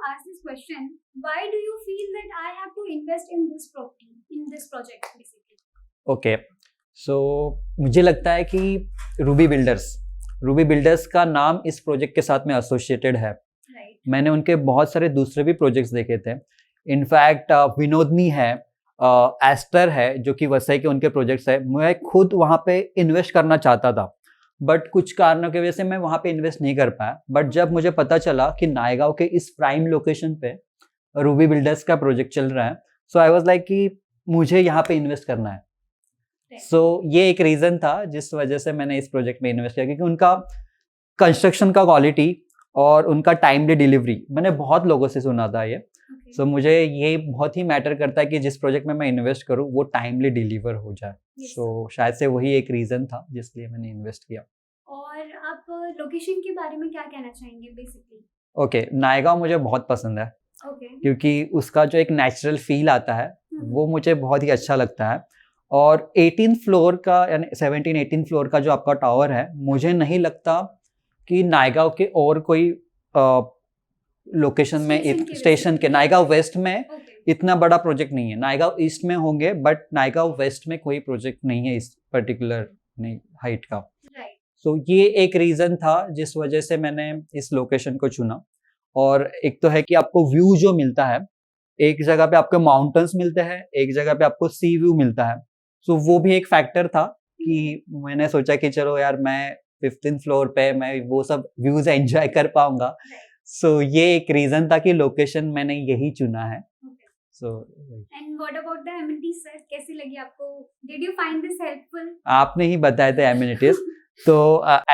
ask this question. Why do you feel that I have to invest in this property, in this project, basically? Okay so मुझे लगता है कि Ruby builders का नाम इस project के साथ में एसोसिएटेड है. Right. मैंने उनके बहुत सारे दूसरे भी प्रोजेक्ट्स देखे थे. इनफैक्ट विनोदनी है, एस्टर है, जो कि वसई के उनके प्रोजेक्ट्स है. मैं खुद वहाँ पे इन्वेस्ट करना चाहता था, बट कुछ कारणों की वजह से मैं वहाँ पे इन्वेस्ट नहीं कर पाया. बट जब मुझे पता चला कि नायगांव के इस प्राइम लोकेशन पे रूबी बिल्डर्स का प्रोजेक्ट चल रहा है, सो आई वाज लाइक कि मुझे यहाँ पे इन्वेस्ट करना है. सो ये एक रीज़न था जिस वजह से मैंने इस प्रोजेक्ट में इन्वेस्ट किया, क्योंकि उनका कंस्ट्रक्शन का क्वालिटी और उनका टाइमली डिलीवरी मैंने बहुत लोगों से सुना था ये. सो मुझे ये बहुत ही मैटर करता है कि जिस प्रोजेक्ट में मैं इन्वेस्ट करूँ वो टाइमली डिलीवर हो जाए. सो शायद से वही एक रीज़न था जिसलिए मैंने इन्वेस्ट किया. और आप लोकेशन के बारे में क्या कहना चाहेंगे बेसिकली? ओके, नायगांव मुझे बहुत पसंद है ओके. क्योंकि उसका जो एक नेचुरल फील आता है वो मुझे बहुत ही अच्छा लगता है. और 18 फ्लोर का यानी 17-18 फ्लोर का जो आपका टावर है, मुझे नहीं लगता कि नायगांव के और कोई लोकेशन में स्टेशन के नायगांव वेस्ट में इतना बड़ा प्रोजेक्ट नहीं है. नायगांव ईस्ट में होंगे बट नायगांव वेस्ट में कोई प्रोजेक्ट नहीं है इस पर्टिकुलर हाइट का. सो ये एक रीज़न था जिस वजह से मैंने इस लोकेशन को चुना. और एक तो है कि आपको व्यू जो मिलता है, एक जगह पे आपको माउंटेन्स मिलते हैं, एक जगह पे आपको सी व्यू मिलता है. सो वो भी एक फैक्टर था कि मैंने सोचा कि चलो यार मैं 15th फ्लोर पे मैं वो सब व्यूज एंजॉय कर पाऊंगा. सो ये एक रीजन था कि लोकेशन मैंने यही चुना है. So and what about the amenities sir, कैसी लगी आपको? Did you find this helpful? आपने ही बताए थे एमिनिटीज. तो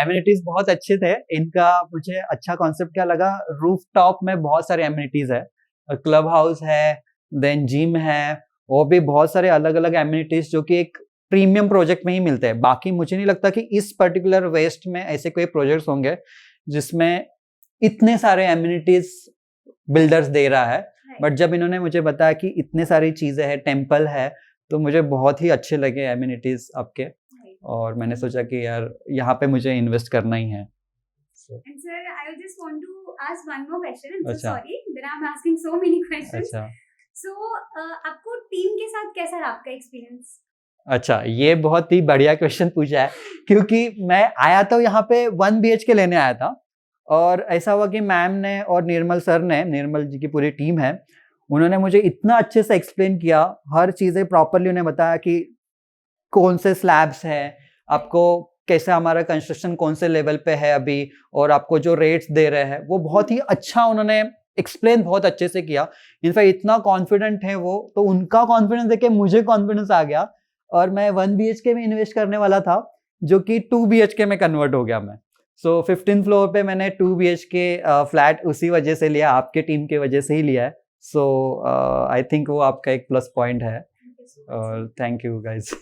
एमिनिटीज बहुत अच्छे थे. इनका मुझे अच्छा कॉन्सेप्ट क्या लगा, रूफटॉप में बहुत सारे एमिनिटीज है, क्लब हाउस है, देन जिम है, और भी बहुत सारे अलग अलग एमिनिटीज जो कि एक प्रीमियम प्रोजेक्ट में ही मिलते हैं. बाकी मुझे नहीं लगता कि इस पर्टिकुलर वेस्ट में ऐसे कोई प्रोजेक्ट्स होंगे जिसमें इतने सारे एमिनिटीज बिल्डर्स दे रहा है. बट जब इन्होंने मुझे बताया कि इतने सारी चीजें हैं, टेम्पल है, तो मुझे बहुत ही अच्छे लगे एमिनिटीज आपके. और मैंने सोचा कि यार यहाँ पे मुझे इन्वेस्ट करना ही है. And sir, I just want to ask one more question. I'm so अच्छा. sorry that I'm asking so many questions. अच्छा So, आपको टीम के साथ कैसा रहा आपका एक्सपीरियंस? अच्छा, ये बहुत ही बढ़िया क्वेश्चन पूछा है, क्योंकि मैं आया तो यहाँ पे 1 BHK लेने आया था. और ऐसा हुआ कि मैम ने और निर्मल सर ने, निर्मल जी की पूरी टीम है, उन्होंने मुझे इतना अच्छे से एक्सप्लेन किया, हर चीज़ें प्रॉपरली उन्हें बताया कि कौन से स्लैब्स हैं, आपको कैसे हमारा कंस्ट्रक्शन कौन से लेवल पे है अभी, और आपको जो रेट्स दे रहे हैं वो बहुत ही अच्छा उन्होंने एक्सप्लेन बहुत अच्छे से किया. इनफैक्ट इतना कॉन्फिडेंट है वो, तो उनका कॉन्फिडेंस देख के मुझे कॉन्फिडेंस आ गया. और मैं 1 BHK में इन्वेस्ट करने वाला था जो कि 2 BHK में कन्वर्ट हो गया मैं. सो 15th फ्लोर पे मैंने 2 BHK फ्लैट उसी वजह से लिया, आपके टीम की वजह से ही लिया है. सो आई थिंक वो आपका एक प्लस पॉइंट है. और थैंक यू गाइज.